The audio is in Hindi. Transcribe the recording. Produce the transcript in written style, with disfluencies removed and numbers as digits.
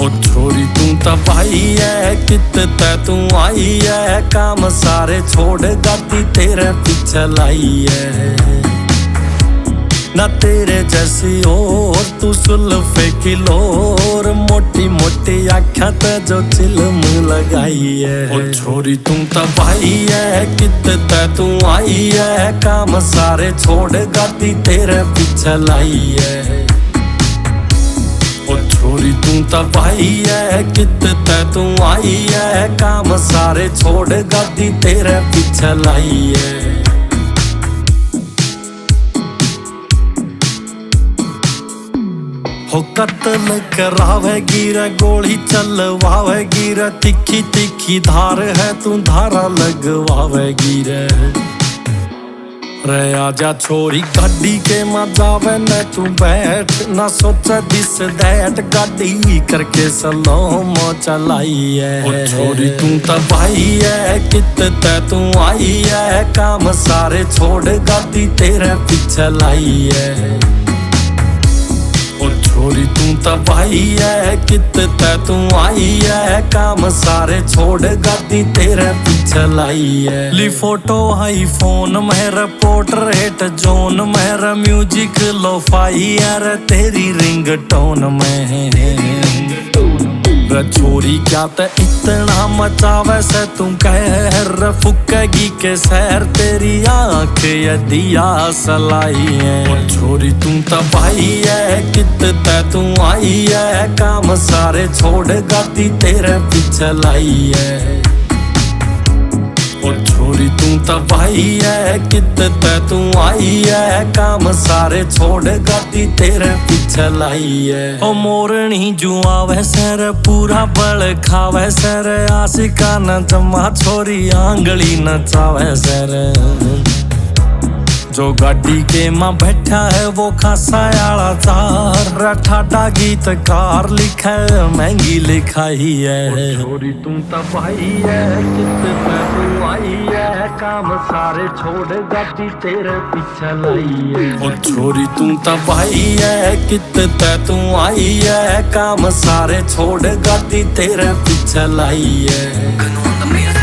ओ छोरी तू तो भाई है कित तू आई है, काम सारे छोड़ गाती तेरे पीछे लाई है। ना तेरे जैसी और तू सुल्फे की लोर, मोटी मोटी आँखें ते जो चिलम लगाई है। ओ छोरी तू तो भाई है कित तू आई है, काम सारे छोड़ गाती तेरे पीछे लाई है। ओ छोरी तू तो भाई है कित तू आई है, काम सारे छोड़ गाती तेरे पीछे लाई है। हो कत्ल करावेगी रे, गोली चलवावेगी रे, तिखी तिखी धार है तू धारा लगवावेगी रे। रे आजा छोरी गाड़ी के मजावे न तू बैठ, ना सोचा दिस दैट गाड़ी करके सलो मो चलाई है। ओ छोरी तू तो भाई है कित तू आई है, काम सारे छोड़ गाड़ी तेरे पीछे लाई है। ओ छोरी तू तो भाई है कित तू आई है, काम सारे छोड़ गाती तेरे पीछे लाई है। ली फोटो आई फोन मेरा पोर्ट्रेट जोन मेरा, म्यूजिक लो फाई यार तेरी रिंग टोन में। छोरी क्या ते इतना मचावे से तू कह, फुकेगी के सैर तेरी आँख ये दिया सलाई है। ओ छोरी तू तो भाई है कित तू आई है, काम सारे छोड़ गाती तेरे पीछे लाई है। ओ छोरी तू तो भाई है कित तू आई है, काम सारे छोड़ गाती तेरे पीछे लाई है। ओ मोरनी जुआवे सर पूरा बल खावे सर, आशिका न जमा छोरी आंगली नचावे सर। जो गाड़ी के मां बैठा है वो खासा आला चार, ठाडा गीतकार लिखा महंगी लिखाई है। छोरी तू तो भाई है कित तू आई है, काम सारे छोड़ गाड़ी तेरे पीछे लाई है। ओ छोरी तू तो भाई है कित तू आई है, काम सारे छोड़ गाड़ी तेरे पीछे लाई है।